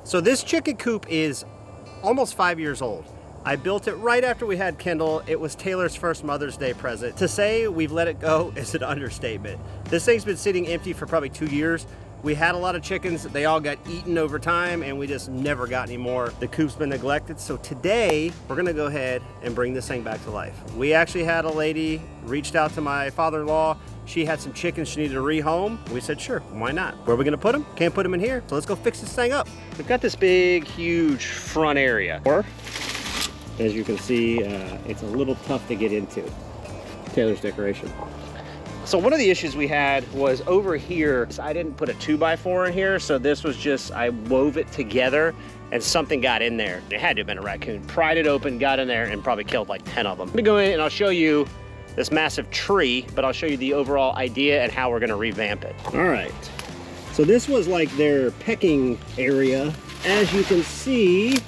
So this chicken coop is almost 5 years old. I built it right after we had Kendall. It was Taylor's first Mother's Day present. To say we've let it go is an understatement. This thing's been sitting empty for probably 2 years. We had a lot of chickens. They all got eaten over time and we just never got any more. The coop's been neglected. So today we're gonna go ahead and bring this thing back to life. We actually had a lady reached out to my father-in-law. She had some chickens she needed to rehome. We said, sure, why not? Where are we gonna put them? Can't put them in here. So let's go fix this thing up. We've got this big, huge front area. As you can see, it's a little tough to get into. Taylor's decoration. So one of the issues we had was over here, I didn't put a 2x4 in here, so this was just, I wove it together and something got in there. It had to have been a raccoon. Pried it open, got in there, and probably killed like 10 of them. Let me go in and I'll show you this massive tree, but I'll show you the overall idea and how we're gonna revamp it. All right, so this was like their pecking area. As you can see,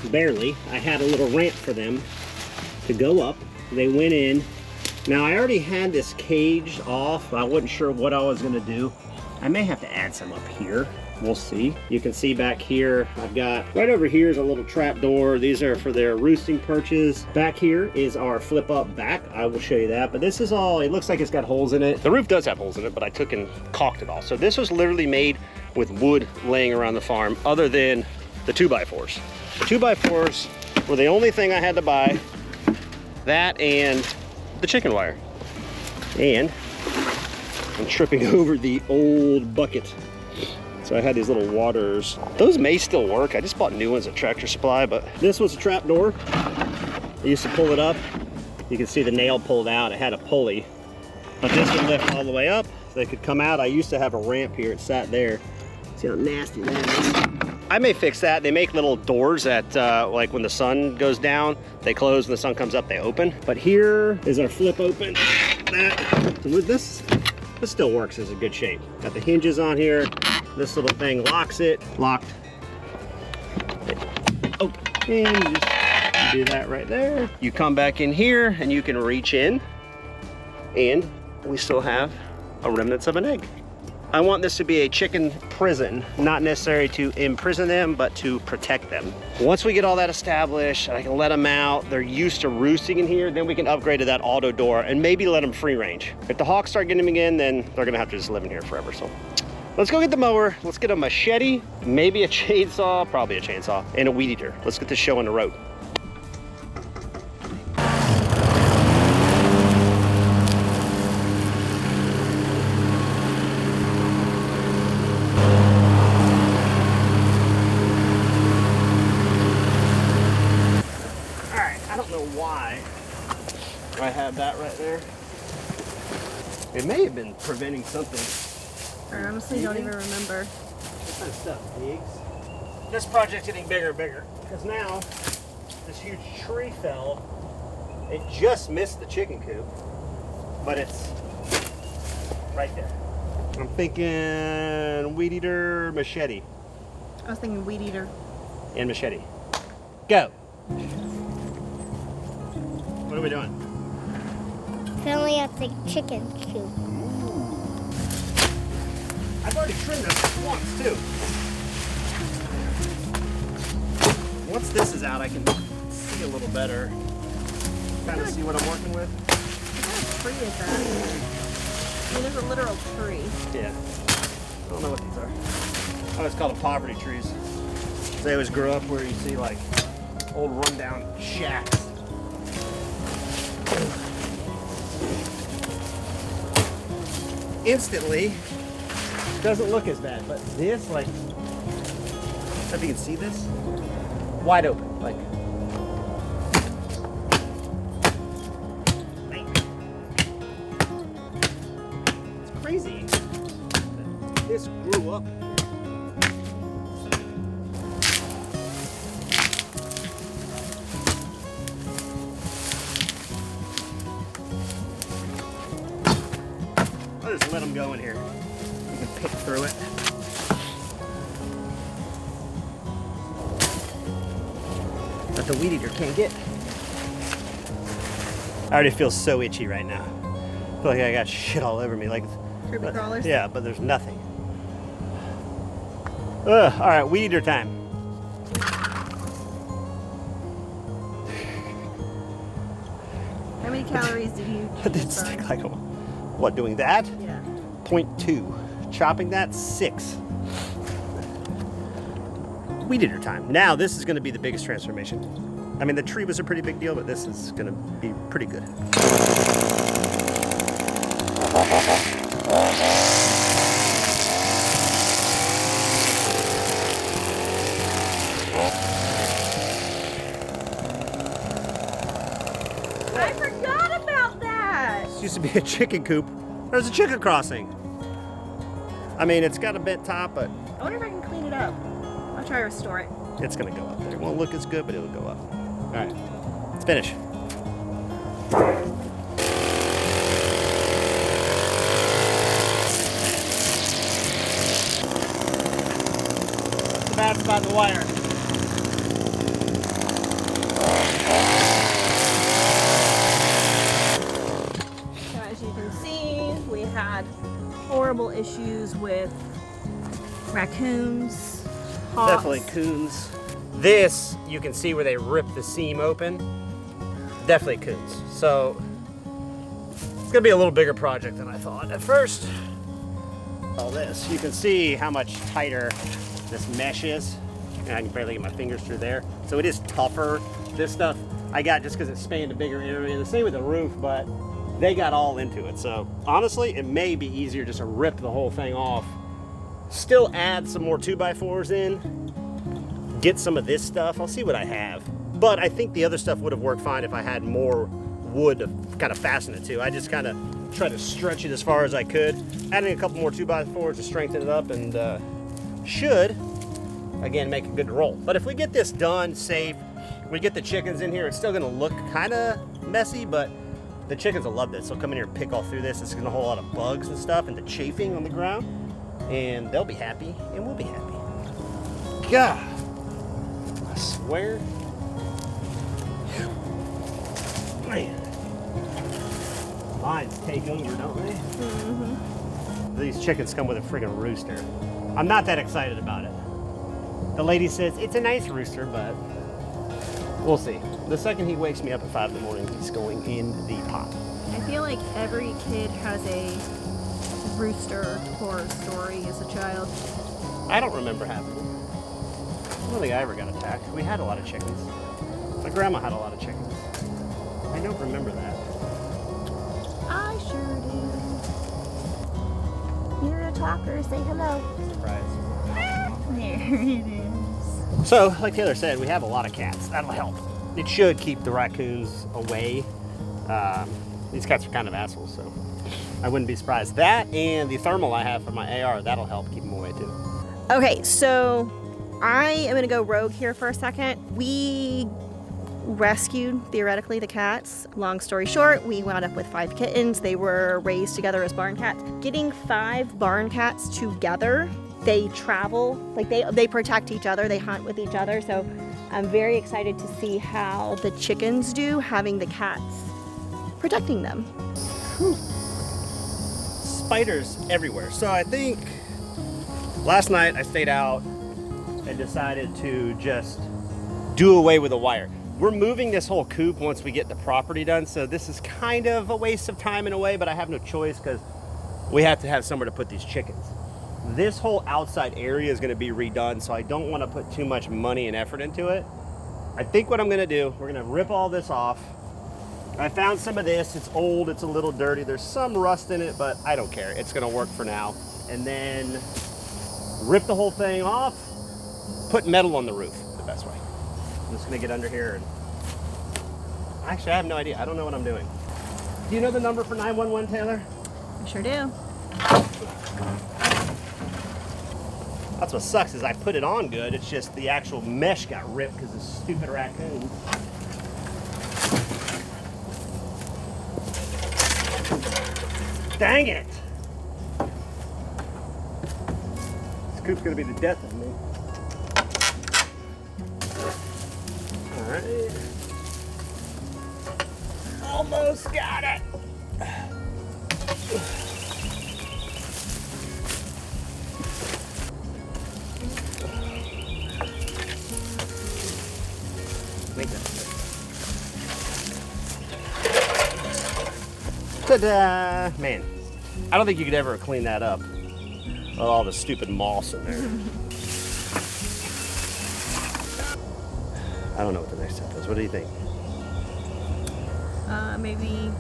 barely, I had a little ramp for them to go up. They went in. Now I already had this caged off. I wasn't sure what I was gonna do. I may have to add some up here. We'll see. You can see back here, I've got, right over here is a little trap door. These are for their roosting perches. Back here is our flip up back. I will show you that, but this is all, it looks like it's got holes in it. The roof does have holes in it, but I took and caulked it all. So this was literally made with wood laying around the farm other than the 2x4s. The 2x4s were the only thing I had to buy. That and the chicken wire. And I'm tripping over the old bucket. So I had these little waters. Those may still work. I just bought new ones at Tractor Supply, but this was a trap door. I used to pull it up. You can see the nail pulled out. It had a pulley, but this would lift all the way up. So they could come out. I used to have a ramp here. It sat there. See how nasty that is? I may fix that. They make little doors that, like when the sun goes down, they close, and the sun comes up, they open. But here is our flip open. That, with this still works as a good shape. Got the hinges on here. This little thing locks it. Locked. Okay, and you just do that right there. You come back in here, and you can reach in, and we still have a remnants of an egg. I want this to be a chicken prison, not necessary to imprison them, but to protect them. Once we get all that established, I can let them out, they're used to roosting in here, then we can upgrade to that auto door and maybe let them free range. If the hawks start getting them again, then they're gonna have to just live in here forever. So let's go get the mower, let's get a machete, maybe a chainsaw, probably a chainsaw, and a weed eater. Let's get this show on the road. I have that right there. It may have been preventing something. I honestly don't even remember. What kind of stuff, pigs? This project's getting bigger and bigger because now this huge tree fell. It just missed the chicken coop, but it's right there. I'm thinking weed eater, machete. I was thinking weed eater. And machete. Go. What are we doing? Filling up the chicken coop. I've already trimmed this once too. Once this is out, I can see a little better. Kind of see what I'm working with. What kind of tree is that? I mean, there's a literal tree. Yeah. I don't know what these are. Oh, it's called a poverty trees. They always grow up where you see like old rundown shacks. Instantly doesn't look as bad, but this, like, if you can see this, wide open, like. It's crazy. This grew up. I'll just let them go in here. You can pick through it. That the weed eater can't get. I already feel so itchy right now. I feel like I got shit all over me. Like, Creepy crawlers? Yeah, but there's nothing. All right, weed eater time. How many calories did you I did stick like a, what, doing that? Yeah. 0.2. Chopping that, 6. Weed eater time. Now this is going to be the biggest transformation. I mean, the tree was a pretty big deal, but this is going to be pretty good. I forgot about that. This used to be a chicken coop. There's a chicken crossing. I mean, it's got a bent top, but I wonder if I can clean it up. I'll try to restore it. it's going to go up there. It won't look as good, but it'll go up. All right, let's finish. What's the bad spot in the wire? So as you can see, we had horrible issues with raccoons, hawks. Definitely coons. This, you can see where they ripped the seam open. Definitely coons. So, it's gonna be a little bigger project than I thought at first. All this, you can see how much tighter this mesh is. And I can barely get my fingers through there. So it is tougher. This stuff I got just because it spanned a bigger area. The same with the roof, but they got all into it. So honestly, it may be easier just to rip the whole thing off. Still add some more 2x4s in. Get some of this stuff. I'll see what I have. But I think the other stuff would have worked fine if I had more wood to kind of fasten it to. I just kind of tried to stretch it as far as I could. Adding a couple more 2x4s to strengthen it up and should, again, make a good roll. But if we get this done safe, we get the chickens in here, it's still gonna look kind of messy, but the chickens will love this. They'll come in here and pick all through this. It's gonna hold a lot of bugs and stuff and the chafing on the ground. And they'll be happy, and we'll be happy. God, I swear. Man. Lions take over, don't they? Mm-hmm. These chickens come with a friggin' rooster. I'm not that excited about it. The lady says, it's a nice rooster, but we'll see. The second he wakes me up at 5 in the morning, he's going in the pot. I feel like every kid has a rooster horror story as a child. I don't remember having them. I don't think I ever got attacked. We had a lot of chickens. My grandma had a lot of chickens. I don't remember that. I sure do. You're a talker. Say hello. Surprise. There it is. So, like Taylor said, we have a lot of cats. That'll help. It should keep the raccoons away. These cats are kind of assholes, so I wouldn't be surprised. That and the thermal I have for my AR, that'll help keep them away too. Okay, so I am gonna go rogue here for a second. We rescued, theoretically, the cats. Long story short, we wound up with 5 kittens. They were raised together as barn cats. Getting 5 barn cats together, they travel, like they protect each other, they hunt with each other. So I'm very excited to see how the chickens do having the cats protecting them. Whew. Spiders everywhere. So I think last night I stayed out and decided to just do away with the wire. We're moving this whole coop once we get the property done, so this is kind of a waste of time in a way, but I have no choice because we have to have somewhere to put these chickens. This whole outside area is going to be redone, so I don't want to put too much money and effort into it. I think what I'm going to do, we're going to rip all this off. I found some of this. It's old, it's a little dirty. There's some rust in it, but I don't care. It's going to work for now. And then rip the whole thing off, put metal on the roof the best way. I'm just going to get under here and actually I have no idea. I don't know what I'm doing. Do you know the number for 911, Taylor? I sure do. That's what sucks is I put it on good. It's just the actual mesh got ripped because of stupid raccoons. Dang it! This coop's gonna be the death of me. All right. Almost got it. think that's it. Ta-da! Man, I don't think you could ever clean that up with all the stupid moss in there. I don't know what the next step is. What do you think? Maybe.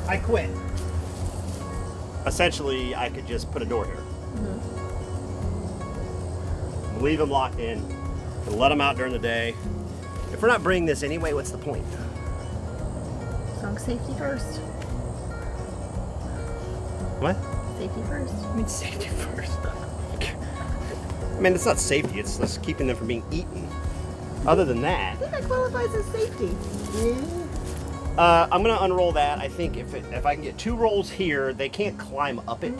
I quit. Essentially, I could just put a door here. Leave them locked in and let them out during the day. If we're not bringing this anyway, what's the point? Song safety first. What? Safety first. I mean, safety first. I mean, it's not safety, it's just keeping them from being eaten. Other than that, I think that qualifies as safety. I'm gonna unroll that. I think if I can get 2 rolls here, they can't climb up it.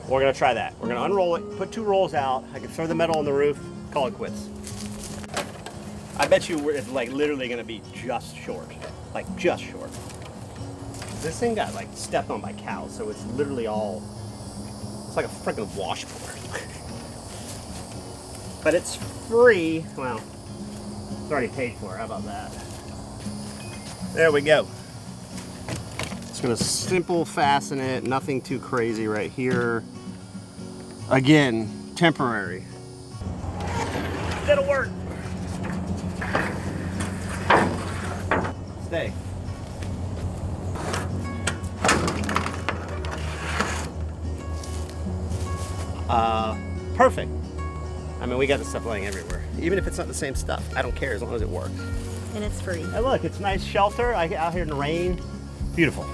We're gonna try that. We're gonna unroll it, put 2 rolls out. I can throw the metal on the roof, call it quits. I bet you it's like literally gonna be just short, like just short. This thing got like stepped on by cows, so it's literally all, it's like a freaking washboard. But it's free. Well, it's already paid for. How about that? There we go. Just gonna simple fasten it, nothing too crazy right here. Again, temporary. That'll work. Stay. Perfect. I mean, we got this stuff laying everywhere. Even if it's not the same stuff, I don't care as long as it works. And it's free. Hey, look, it's nice shelter. I get out here in the rain. Beautiful.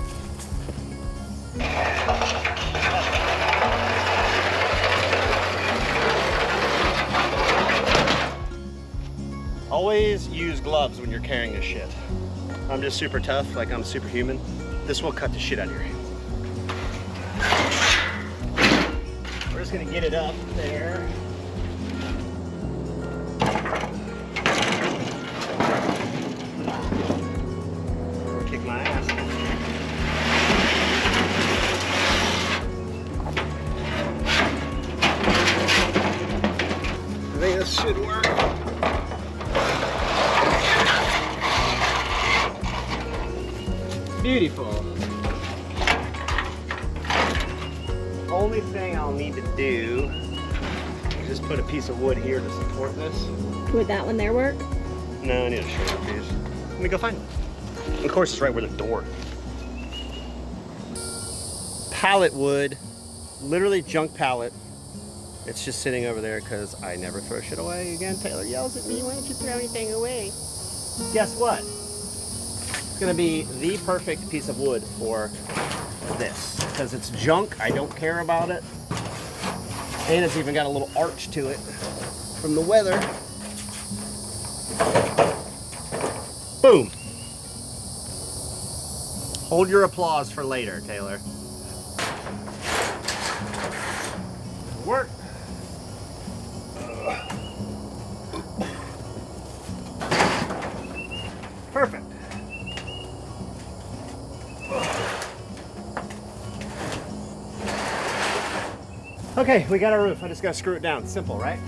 Always use gloves when you're carrying this shit. I'm just super tough, like I'm superhuman. This will cut the shit out of your hands. We're just gonna get it up there. Kick my ass. I think this should work. Beautiful. Only thing I'll need to do is just put a piece of wood here to support this. Would that one there work? No, I need a shorter piece. Let me go find it. Of course, it's right where the door is. Pallet wood, literally junk pallet. It's just sitting over there because I never throw shit away. Again, Taylor yells at me, why don't you throw anything away? Guess what? It's gonna be the perfect piece of wood for this. Because it's junk, I don't care about it. And it's even got a little arch to it from the weather. Boom. Hold your applause for later, Taylor. Work. Perfect. Okay, we got our roof. I just gotta screw it down. Simple, right?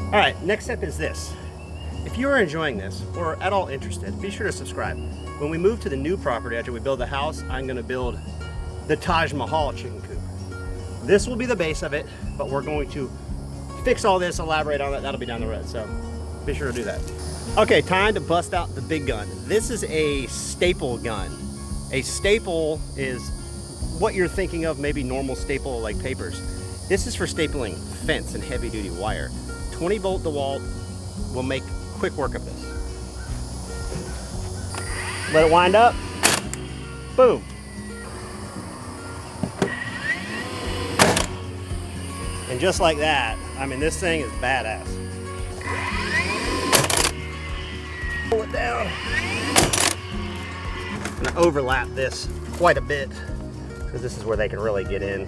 All right, next step is this. If you are enjoying this or at all interested, be sure to subscribe. When we move to the new property after we build the house, I'm gonna build the Taj Mahal chicken coop. This will be the base of it, but we're going to fix all this, elaborate on it. That'll be down the road, so be sure to do that. Okay, time to bust out the big gun. This is a staple gun. A staple is what you're thinking of, maybe normal staple like papers. This is for stapling fence and heavy duty wire. 20 volt DeWalt will make quick work of this. Let it wind up. Boom. And just like that, I mean, this thing is badass. Pull it down. I'm gonna overlap this quite a bit because this is where they can really get in.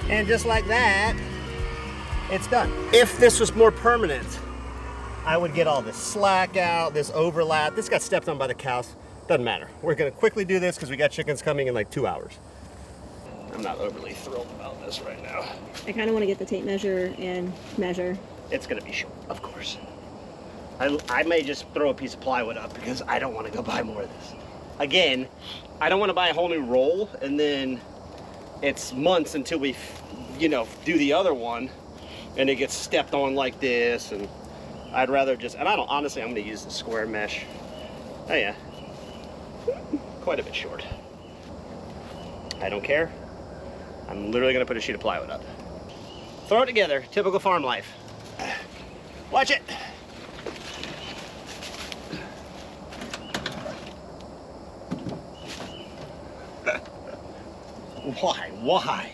And just like that, it's done. If this was more permanent, I would get all this slack out, this overlap. This got stepped on by the cows. Doesn't matter. We're gonna quickly do this because we got chickens coming in like 2 hours. I'm not overly thrilled about this right now. I kind of want to get the tape measure and measure. It's gonna be short, of course. I may just throw a piece of plywood up because I don't want to go buy more of this. Again, I don't want to buy a whole new roll and then it's months until we, you know, do the other one and it gets stepped on like this. And I'd rather just, and I don't, honestly, I'm going to use the square mesh. Oh yeah, quite a bit short. I don't care. I'm literally going to put a sheet of plywood up. Throw it together, typical farm life. Watch it. Why?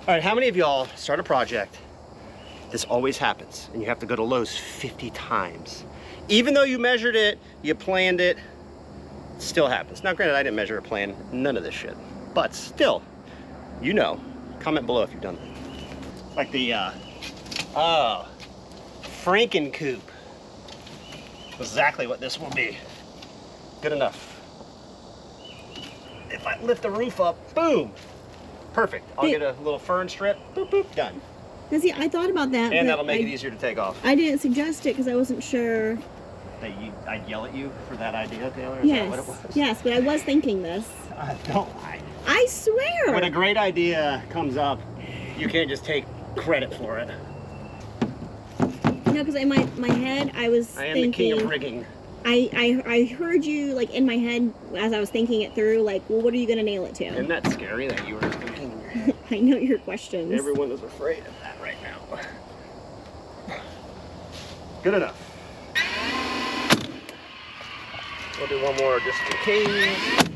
All right, how many of y'all start a project, this always happens, and you have to go to Lowe's 50 times. Even though you measured it, you planned it, it still happens. Now, granted, I didn't measure or plan none of this shit, but still, you know, comment below if you've done that. Like the, Franken Coop. Exactly what this will be. Good enough. If I lift the roof up, boom. Perfect. I'll get a little fern strip, boop, boop, done. Now see, I thought about that. And that'll make it easier to take off. I didn't suggest it because I wasn't sure. That I'd yell at you for that idea, Taylor? Is Yes. that what it was? Yes, but I was thinking this. Don't lie. I swear. When a great idea comes up, you can't just take credit for it. No, because in my head, I was I am thinking. the king of rigging. I heard you, like, in my head as I was thinking it through, like, well, what are you going to nail it to? Isn't that scary that you were thinking in your head? I know your questions. Everyone is afraid of that right now. Good enough. We'll do one more just in case.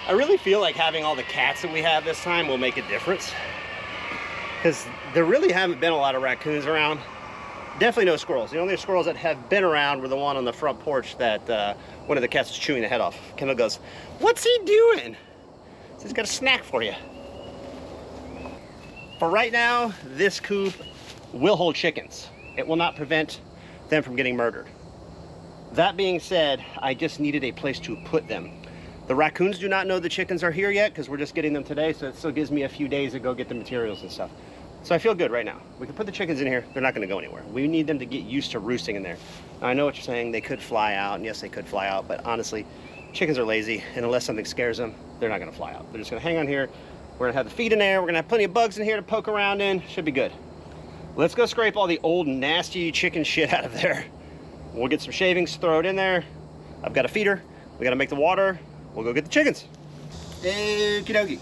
I really feel like having all the cats that we have this time will make a difference. Because there really haven't been a lot of raccoons around. Definitely no squirrels. The only squirrels that have been around were the one on the front porch that one of the cats was chewing the head off. Kendall goes, "What's he doing?" So he's got a snack for you. For right now, this coop will hold chickens. It will not prevent them from getting murdered. That being said, I just needed a place to put them. The raccoons do not know the chickens are here yet because we're just getting them today, so it still gives me a few days to go get the materials and stuff. So I feel good right now. We can put the chickens in here. They're not going to go anywhere. We need them to get used to roosting in there. Now, I know what you're saying. They could fly out, and yes, they could fly out, but honestly, chickens are lazy, and unless something scares them, they're not going to fly out. They're just going to hang on here. We're going to have the feed in there. We're going to have plenty of bugs in here to poke around in. Should be good. Let's go scrape all the old, nasty chicken shit out of there. We'll get some shavings, throw it in there. I've got a feeder. We got to make the water. We'll go get the chickens. Okie dokie.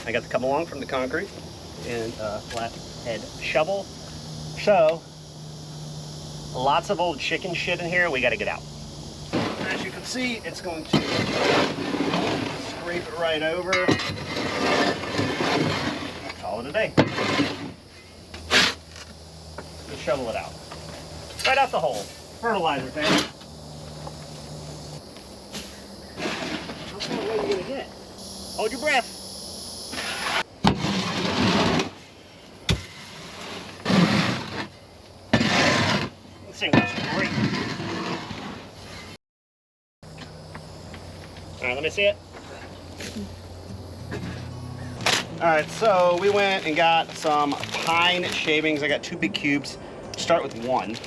I got to come along from the concrete and a flathead shovel. So, lots of old chicken shit in here we got to get out. As you can see, it's going to scrape it right over. Call it a day. Just shovel it out. Right out the hole. Fertilizer thing. How far away are you going to get? Hold your breath. This thing looks great. All right, let me see it. All right, so we went and got some pine shavings. I got 2 big cubes. Start with 1.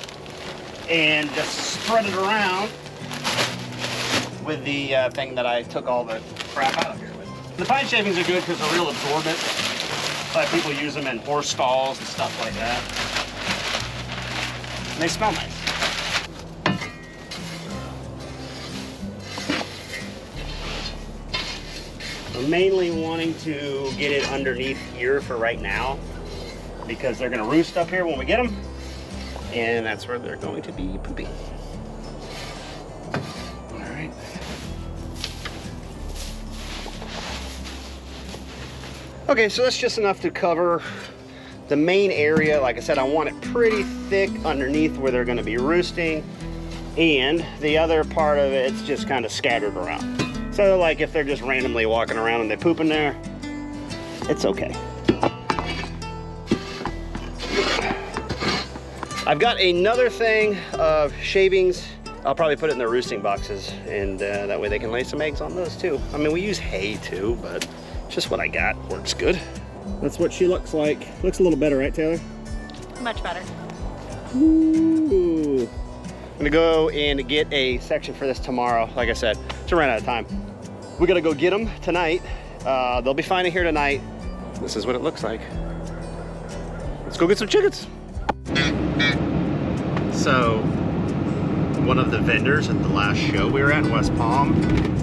And just spread it around with the thing that I took all the crap out of here with. The pine shavings are good because they're real absorbent. But people use them in horse stalls and stuff like that. And they smell nice. I'm mainly wanting to get it underneath here for right now because they're going to roost up here when we get them. And that's where they're going to be pooping. All right. Okay, so that's just enough to cover the main area. Like I said, I want it pretty thick underneath where they're going to be roosting. And the other part of it's just kind of scattered around. So like if they're just randomly walking around and they poop in there, it's okay. I've got another thing of shavings. I'll probably put it in the roosting boxes, and that way they can lay some eggs on those too. I mean, we use hay too, but just what I got works good. That's what she looks like. Looks a little better, right, Taylor? Much better. Ooh. I'm gonna go and get a section for this tomorrow. Like I said, to run out of time. We gotta go get them tonight. They'll be fine in here tonight. This is what it looks like. Let's go get some chickens. So, one of the vendors at the last show we were at in West Palm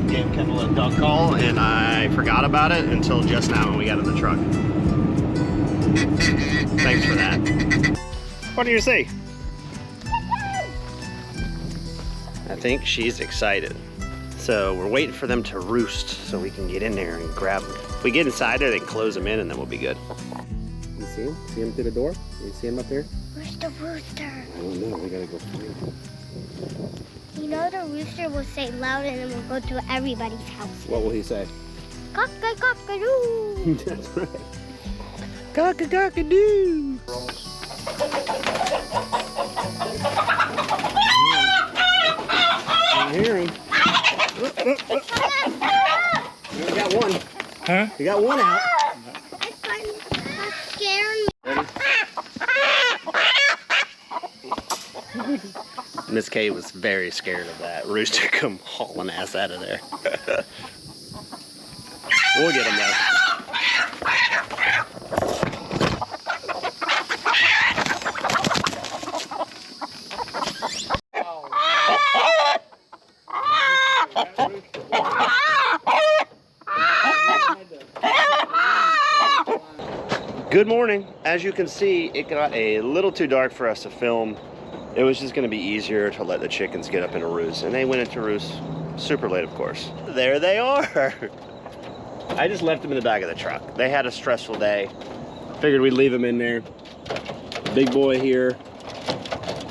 gave Kendall a duck call, and I forgot about it until just now when we got in the truck. Thanks for that. What do you say? I think she's excited. So we're waiting for them to roost so we can get in there and grab them. If we get inside there, they can close them in and then we'll be good. You see him? See him through the door? You see him up there? Where's the rooster? I don't know. We gotta go find him. You know the rooster will say loud and then we'll go to everybody's house. What will he say? Cock-a-cock-a-doo! That's right. Cock-a-cock-a-doo! I hear him. We got one. Huh? We got one out. That's scaring me. Miss Kay was very scared of that rooster come hauling ass out of there. We'll get him though. Good morning. As you can see, it got a little too dark for us to film. It was just going to be easier to let the chickens get up into roost, and they went into roost super late, of course. There they are. I just left them in the back of the truck. They had a stressful day. Figured we'd leave them in there. Big boy here.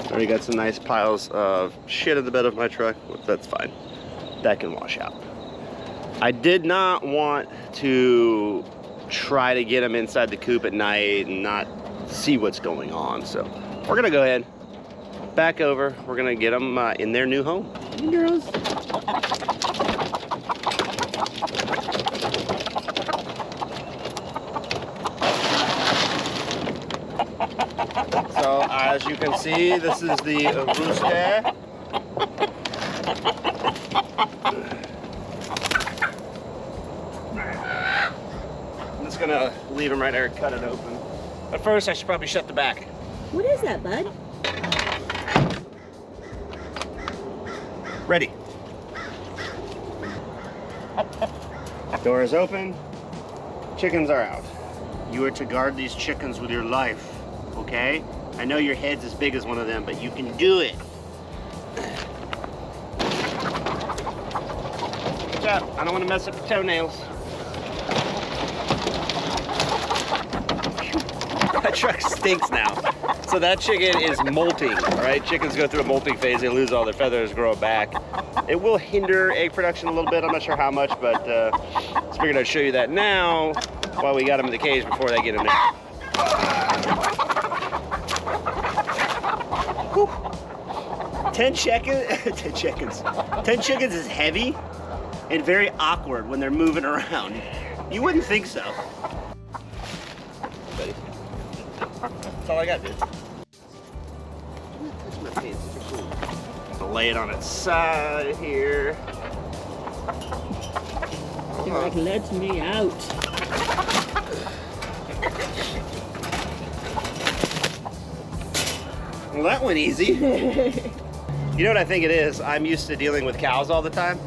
Already got some nice piles of shit in the bed of my truck. That's fine. That can wash out. I did not want to try to get them inside the coop at night and not see what's going on. So we're gonna go ahead, back over. We're gonna get them in their new home. Hey, girls. So as you can see, this is the rooster. Gonna leave him right there and cut it open. But first I should probably shut the back. What is that, bud? Ready. Door is open. Chickens are out. You are to guard these chickens with your life, okay? I know your head's as big as one of them, but you can do it. Watch out, I don't want to mess up your toenails. That truck stinks now. So that chicken is molting, right? Chickens go through a molting phase. They lose all their feathers, grow back. It will hinder egg production a little bit. I'm not sure how much, but just figured I'd show you that now while we got them in the cage before they get in there. Whew. 10 chickens is heavy and very awkward when they're moving around. You wouldn't think so. That's all I got, dude. Touch my pants. I'll lay it on its side here. You're like, let me out. Well, that went easy. You know what I think it is? I'm used to dealing with cows all the time.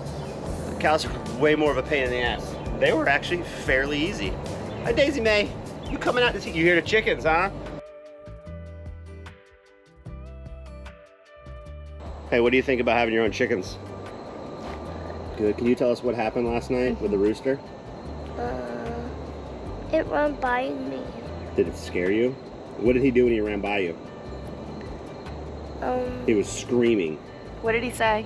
Cows are way more of a pain in the ass. They were actually fairly easy. Hi, Daisy Mae. You coming out to see? You hear the chickens, huh? Hey, what do you think about having your own chickens? Good. Can you tell us what happened last night with the rooster? It ran by me. Did it scare you? What did he do when he ran by you? He was screaming. What did he say?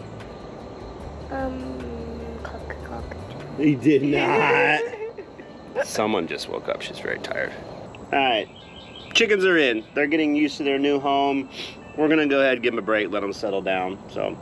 Cock. He did not. Someone just woke up. She's very tired. All right. Chickens are in. They're getting used to their new home. we're gonna go ahead and give them a break, let them settle down. So